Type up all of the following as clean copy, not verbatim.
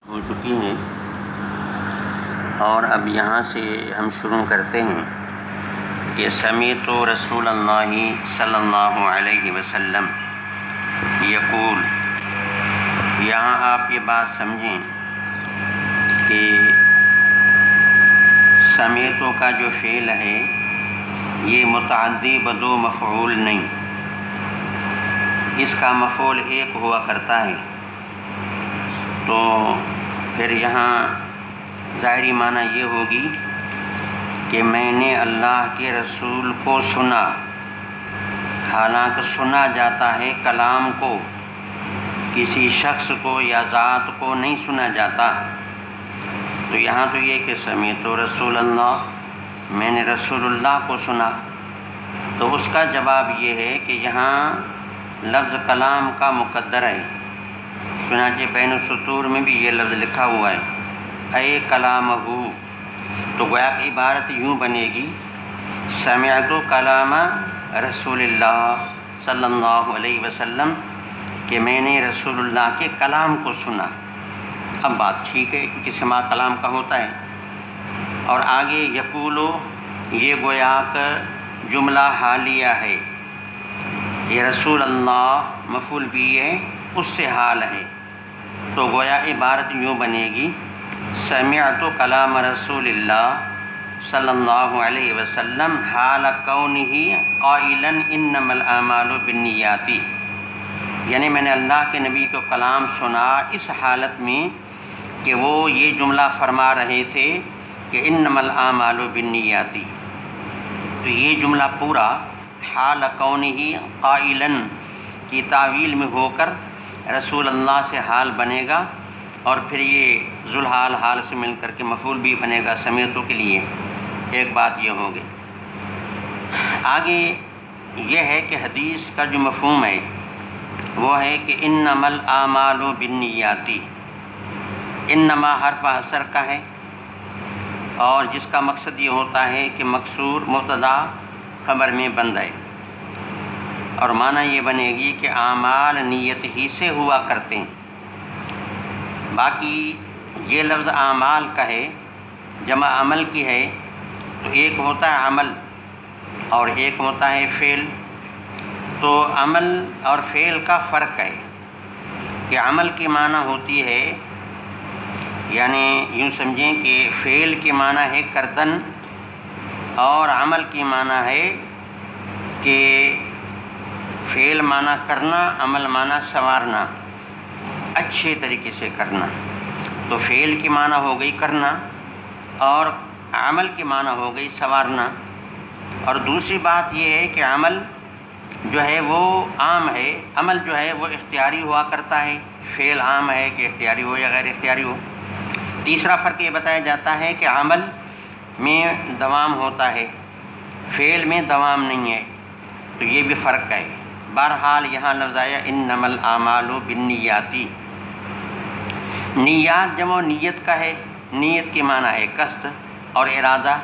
ہو چکی ہیں اور اب یہاں سے ہم شروع کرتے ہیں کہ سمیعت رسول اللہ صلی اللہ علیہ وسلم یقول. یہاں آپ یہ بات سمجھیں کہ سمیعت کا جو فعل ہے یہ متعدی بدو مفعول نہیں، اس کا مفعول ایک ہوا کرتا ہے. تو پھر یہاں ظاہری معنی یہ ہوگی کہ میں نے اللہ کے رسول کو سنا، حالانکہ سنا جاتا ہے کلام کو، کسی شخص کو یا ذات کو نہیں سنا جاتا. تو یہاں تو یہ کہ سمیعت رسول اللہ، میں نے رسول اللہ کو سنا. تو اس کا جواب یہ ہے کہ یہاں لفظ کلام کا مقدر ہے، چنانچہ بین السطور میں بھی یہ لفظ لکھا ہوا ہے اے کلامہ. تو گویا کہ عبارت یوں بنے گی سمعت کلام رسول اللہ صلی اللہ علیہ وسلم، کہ میں نے رسول اللہ کے کلام کو سنا. اب بات ٹھیک ہے کہ سماع کلام کا ہوتا ہے. اور آگے یقولو، یہ گویا کہ جملہ حالیہ ہے، یہ رسول اللہ مفعول بھی ہے، اس سے حال ہے. تو گویا عبارت یوں بنے گی سمعت کلام رسول اللہ صلی اللہ علیہ وسلم حال کونہ قائلا انما الاعمال بالنیات. یعنی میں نے اللہ کے نبی کو کلام سنا اس حالت میں کہ وہ یہ جملہ فرما رہے تھے کہ انما الاعمال بالنیات. تو یہ جملہ پورا حال کونہ قائلا کی تعویل میں ہو کر رسول اللہ سے حال بنے گا، اور پھر یہ ذوالحال حال سے مل کر کے مفعول بھی بنے گا سمیعتوں کے لیے. ایک بات یہ ہوگی. آگے یہ ہے کہ حدیث کا جو مفہوم ہے وہ ہے کہ انما الاعمال بالنیات. انما حرف حصر کا ہے، اور جس کا مقصد یہ ہوتا ہے کہ مقصور مبتدا خبر میں بند ہے، اور معنی یہ بنے گی کہ اعمال نیت ہی سے ہوا کرتے ہیں. باقی یہ لفظ اعمال کا ہے، جمع عمل کی ہے. تو ایک ہوتا ہے عمل اور ایک ہوتا ہے فعل. تو عمل اور فعل کا فرق ہے کہ عمل کی معنی ہوتی ہے، یعنی یوں سمجھیں کہ فعل کی معنی ہے کردن، اور عمل کی معنی ہے کہ فعل معنی کرنا، عمل معنی سنوارنا، اچھے طریقے سے کرنا. تو فعل کی معنی ہو گئی کرنا، اور عمل کی معنی ہو گئی سنوارنا. اور دوسری بات یہ ہے کہ عمل جو ہے وہ عام ہے، عمل جو ہے وہ اختیاری ہوا کرتا ہے. فعل عام ہے کہ اختیاری ہو یا غیر اختیاری ہو. تیسرا فرق یہ بتایا جاتا ہے کہ عمل میں دوام ہوتا ہے، فعل میں دوام نہیں ہے. تو یہ بھی فرق ہے. بہرحال یہاں لفظ آیا انما الاعمال بالنیات. نیات جمع نیت کا ہے. نیت کی معنی ہے قصد اور ارادہ.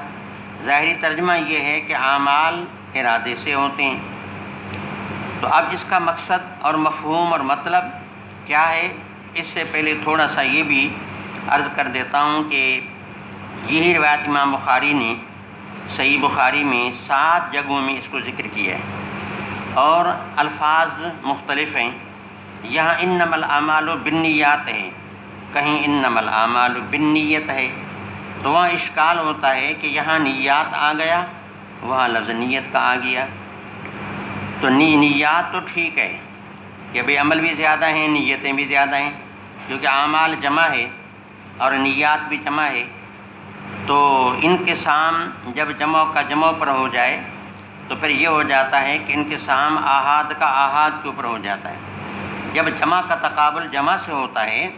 ظاہری ترجمہ یہ ہے کہ اعمال ارادے سے ہوتے ہیں. تو اب اس کا مقصد اور مفہوم اور مطلب کیا ہے، اس سے پہلے تھوڑا سا یہ بھی عرض کر دیتا ہوں کہ یہی روایت امام بخاری نے صحیح بخاری میں 7 جگہوں میں اس کو ذکر کیا ہے، اور الفاظ مختلف ہیں. یہاں انما الاعمال بالنیات ہے، کہیں انما الاعمال بالنیت ہے. تو وہاں اشکال ہوتا ہے کہ یہاں نیات آ گیا، وہاں لفظ نیت کا آ گیا. تو نیات تو ٹھیک ہے کہ بھئی عمل بھی زیادہ ہیں، نیتیں بھی زیادہ ہیں، کیونکہ اعمال جمع ہے اور نیات بھی جمع ہے. تو انقسام جب جمع کا جمع پر ہو جائے تو پھر یہ ہو جاتا ہے کہ انقسام آحاد کا آحاد کے اوپر ہو جاتا ہے. جب جمع کا تقابل جمع سے ہوتا ہے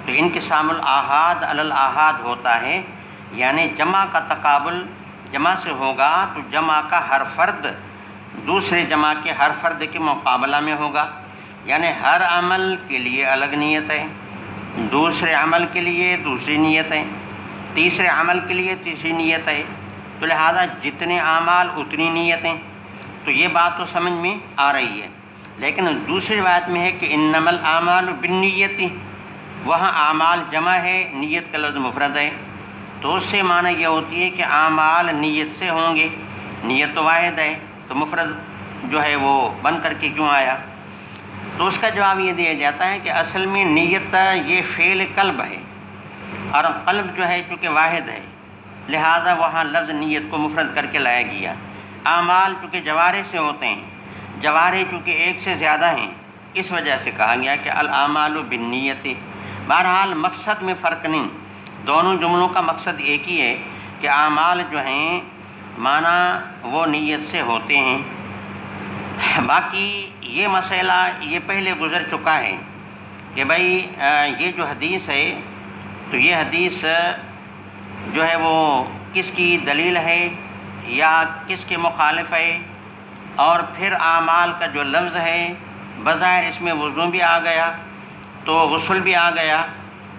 تو انقسام الاحاد علی الاحاد ہوتا ہے، یعنی جمع کا تقابل جمع سے ہوگا تو جمع کا ہر فرد دوسرے جمع کے ہر فرد کے مقابلہ میں ہوگا. یعنی ہر عمل کے لیے الگ نیت ہے، دوسرے عمل کے لیے دوسری نیت ہے، تیسرے عمل کے لیے تیسری نیت ہے. تو لہذا جتنے اعمال اتنی نیتیں. تو یہ بات تو سمجھ میں آ رہی ہے. لیکن دوسری روایت میں ہے کہ انما الاعمال بالنیت، وہاں اعمال جمع ہے، نیت کا لفظ مفرد ہے، تو اس سے معنی یہ ہوتی ہے کہ اعمال نیت سے ہوں گے، نیت تو واحد ہے تو مفرد جو ہے وہ بن کر کے کیوں آیا؟ تو اس کا جواب یہ دیا جاتا ہے کہ اصل میں نیت یہ فعل قلب ہے، اور قلب جو ہے چونکہ واحد ہے لہذا وہاں لفظ نیت کو مفرد کر کے لایا گیا۔ اعمال چونکہ جوارح سے ہوتے ہیں، جوارح چونکہ ایک سے زیادہ ہیں، اس وجہ سے کہا گیا کہ الاعمال بالنیت۔ بہرحال مقصد میں فرق نہیں، دونوں جملوں کا مقصد ایک ہی ہے کہ اعمال جو ہیں معنی وہ نیت سے ہوتے ہیں۔ باقی یہ مسئلہ یہ پہلے گزر چکا ہے کہ بھائی یہ جو حدیث ہے تو یہ حدیث جو ہے وہ کس کی دلیل ہے یا کس کے مخالف ہے، اور پھر اعمال کا جو لفظ ہے بظاہر اس میں وضو بھی آ گیا تو غسل بھی آ گیا،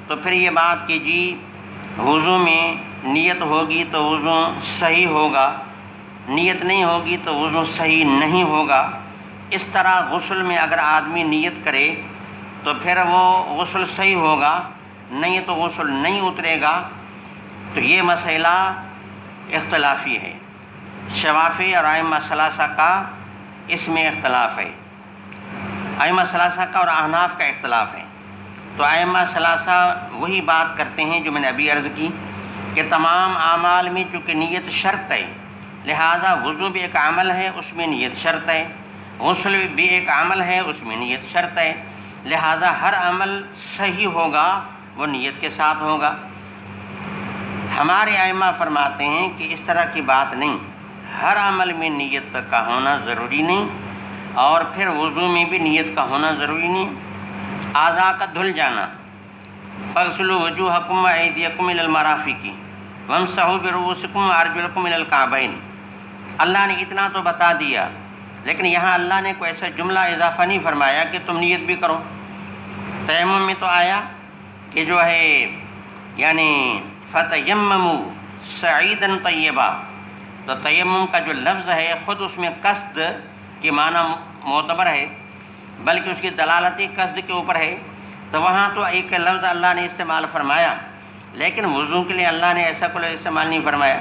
تو پھر یہ بات کہ جی وضو میں نیت ہوگی تو وضو صحیح ہوگا، نیت نہیں ہوگی تو وضو صحیح نہیں ہوگا۔ اس طرح غسل میں اگر آدمی نیت کرے تو پھر وہ غسل صحیح ہوگا، نہیں تو غسل نہیں اترے گا۔ تو یہ مسئلہ اختلافی ہے، شوافی اور ائمہ ثلاثہ کا اس میں اختلاف ہے، ائمہ ثلاثہ کا اور احناف کا اختلاف ہے۔ تو ائمہ ثلاثہ وہی بات کرتے ہیں جو میں نے ابھی عرض کی کہ تمام اعمال میں چونکہ نیت شرط ہے لہذا وضو بھی ایک عمل ہے، اس میں نیت شرط ہے، غسل بھی ایک عمل ہے، اس میں نیت شرط ہے، لہذا ہر عمل صحیح ہوگا وہ نیت کے ساتھ ہوگا۔ ہمارے ائمہ فرماتے ہیں کہ اس طرح کی بات نہیں، ہر عمل میں نیت کا ہونا ضروری نہیں، اور پھر وضو میں بھی نیت کا ہونا ضروری نہیں۔ اعضاء کا دھل جانا، فاغسلوا وجوہکم وایدیکم الی المرافق وامسحوا برؤوسکم وارجلکم الی الکعبین۔ اللہ نے اتنا تو بتا دیا، لیکن یہاں اللہ نے کوئی ایسا جملہ اضافہ نہیں فرمایا کہ تم نیت بھی کرو۔ تیمم میں تو آیا کہ جو ہے یعنی فتیمموا صعیدا طیبا، تو تیمم کا جو لفظ ہے خود اس میں قصد کی معنی معتبر ہے، بلکہ اس کی دلالتی قصد کے اوپر ہے، تو وہاں تو ایک لفظ اللہ نے استعمال فرمایا، لیکن وضو کے لیے اللہ نے ایسا کوئی استعمال نہیں فرمایا،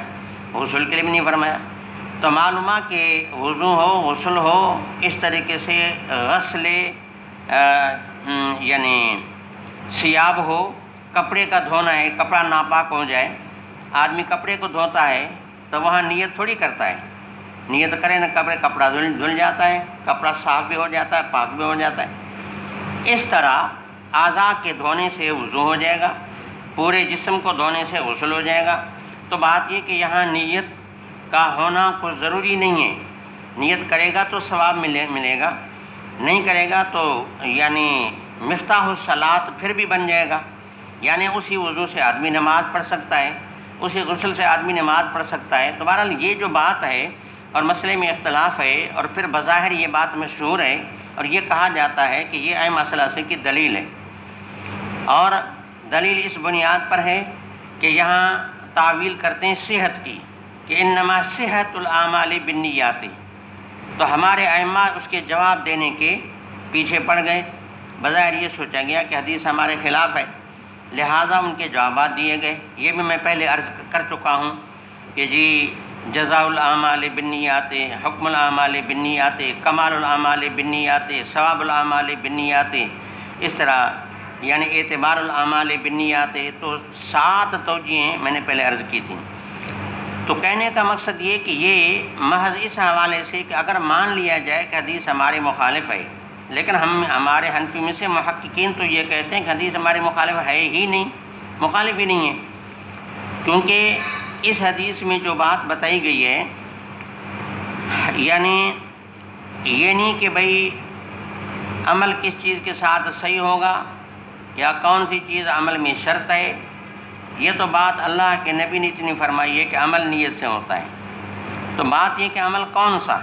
غسل کے لیے بھی نہیں فرمایا۔ تو معلومہ کہ وضو ہو غسل ہو اس طریقے سے غسل یعنی ثیاب ہو، کپڑے کا دھونا ہے، کپڑا ناپاک ہو جائے، آدمی کپڑے کو دھوتا ہے تو وہاں نیت تھوڑی کرتا ہے، نیت کرے نہ کپڑا دھل جاتا ہے، کپڑا صاف بھی ہو جاتا ہے، پاک بھی ہو جاتا ہے۔ اس طرح اعضاء کے دھونے سے وضو ہو جائے گا، پورے جسم کو دھونے سے غسل ہو جائے گا۔ تو بات یہ کہ یہاں نیت کا ہونا کوئی ضروری نہیں ہے، نیت کرے گا تو ثواب ملے گا، نہیں کرے گا تو یعنی مفتاح الصلاۃ پھر بھی بن جائے گا، یعنی اسی وضو سے آدمی نماز پڑھ سکتا ہے، اسی غسل سے آدمی نماز پڑھ سکتا ہے۔ تو بہرحال یہ جو بات ہے اور مسئلے میں اختلاف ہے، اور پھر بظاہر یہ بات مشہور ہے اور یہ کہا جاتا ہے کہ یہ ائمہ ثلاثہ کی دلیل ہے، اور دلیل اس بنیاد پر ہے کہ یہاں تعویل کرتے ہیں صحت کی کہ انما صحت الاعمال بالنیات، تو ہمارے ائمہ اس کے جواب دینے کے پیچھے پڑ گئے، بظاہر یہ سوچا گیا کہ حدیث ہمارے خلاف ہے لہذا ان کے جوابات دیے گئے۔ یہ بھی میں پہلے عرض کر چکا ہوں کہ جی جزاء الاعمال بالنیات، حکم الاعمال بالنیات، کمال الاعمال بالنیات، ثواب الاعمال بالنیات، اس طرح یعنی اعتبار الاعمال بالنیات، تو 7 توجیہیں میں نے پہلے عرض کی تھیں۔ تو کہنے کا مقصد یہ کہ یہ محض اس حوالے سے کہ اگر مان لیا جائے کہ حدیث ہمارے مخالف ہے، لیکن ہمارے حنفی میں سے محققین تو یہ کہتے ہیں کہ حدیث ہمارے مخالف ہے ہی نہیں، مخالف ہی نہیں ہے، کیونکہ اس حدیث میں جو بات بتائی گئی ہے یعنی یہ نہیں کہ بھئی عمل کس چیز کے ساتھ صحیح ہوگا یا کون سی چیز عمل میں شرط ہے، یہ تو بات اللہ کے نبی نے اتنی فرمائی ہے کہ عمل نیت سے ہوتا ہے۔ تو بات یہ کہ عمل کون سا،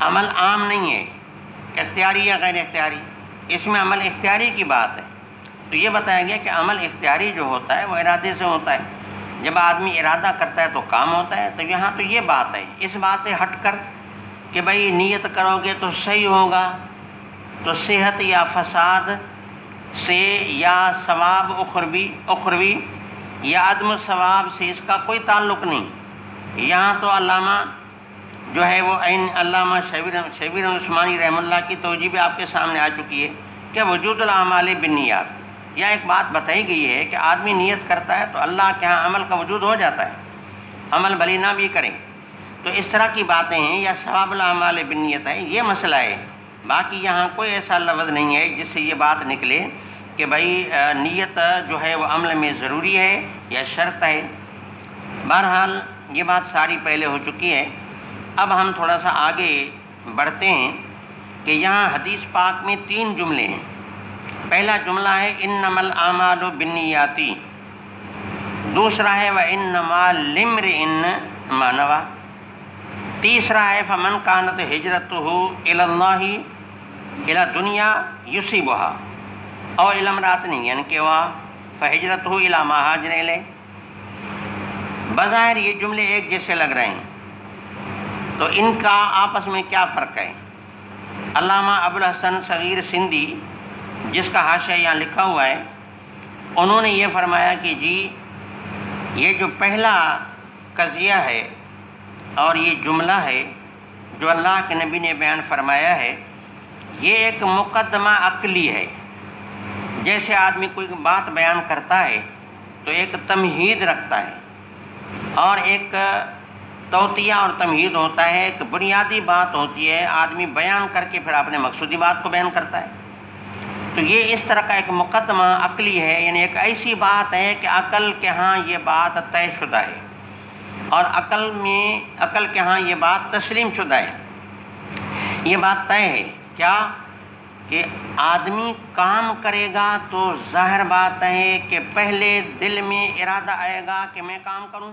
عمل عام نہیں ہے، اختیاری یا غیر اختیاری، اس میں عمل اختیاری کی بات ہے۔ تو یہ بتایا گیا کہ عمل اختیاری جو ہوتا ہے وہ ارادے سے ہوتا ہے، جب آدمی ارادہ کرتا ہے تو کام ہوتا ہے۔ تو یہاں تو یہ بات ہے، اس بات سے ہٹ کر کہ بھئی نیت کرو گے تو صحیح ہوگا، تو صحت یا فساد سے یا ثواب اخروی یا عدم ثواب سے اس کا کوئی تعلق نہیں۔ یہاں تو علامہ جو ہے وہ علامہ شبیر عثمانی رحمہ اللہ کی توجیہ بھی آپ کے سامنے آ چکی ہے کہ وجود الاعمال بالنیات، یا ایک بات بتائی گئی ہے کہ آدمی نیت کرتا ہے تو اللہ کے ہاں عمل کا وجود ہو جاتا ہے، عمل بھلی نہ بھی کریں۔ تو اس طرح کی باتیں ہیں، یا ثواب الاعمال بالنیت ہے، یہ مسئلہ ہے۔ باقی یہاں کوئی ایسا لفظ نہیں ہے جس سے یہ بات نکلے کہ بھائی نیت جو ہے وہ عمل میں ضروری ہے یا شرط ہے۔ بہرحال یہ بات ساری پہلے ہو چکی ہے۔ اب ہم تھوڑا سا آگے بڑھتے ہیں کہ یہاں حدیث پاک میں 3 جملے ہیں۔ پہلا جملہ ہے انما الاعمال بالنیات، دوسرا ہے وانما لامرئ ما نوى، تیسرا ہے فمن كانت ہجرته الى اللہ الى دنیا یصیبها او الى امرأة ينكحها فہجرته الى ما هاجر الیہ۔ بظاہر یہ جملے ایک جیسے لگ رہے ہیں، تو ان کا آپس میں کیا فرق ہے؟ علامہ ابوالحسن صغیر سندھی، جس کا حاشیہ یہاں لکھا ہوا ہے، انہوں نے یہ فرمایا کہ جی یہ جو پہلا قضیہ ہے اور یہ جملہ ہے جو اللہ کے نبی نے بیان فرمایا ہے، یہ ایک مقدمہ عقلی ہے۔ جیسے آدمی کوئی بات بیان کرتا ہے تو ایک تمہید رکھتا ہے، اور ایک توطیہ اور تمہید ہوتا ہے، ایک بنیادی بات ہوتی ہے، آدمی بیان کر کے پھر اپنے مقصودی بات کو بیان کرتا ہے۔ تو یہ اس طرح کا ایک مقدمہ عقلی ہے، یعنی ایک ایسی بات ہے کہ عقل کے ہاں یہ بات طے شدہ ہے، اور عقل کے ہاں یہ بات تسلیم شدہ ہے۔ یہ بات طے ہے کیا کہ آدمی کام کرے گا تو ظاہر بات ہے کہ پہلے دل میں ارادہ آئے گا کہ میں کام کروں،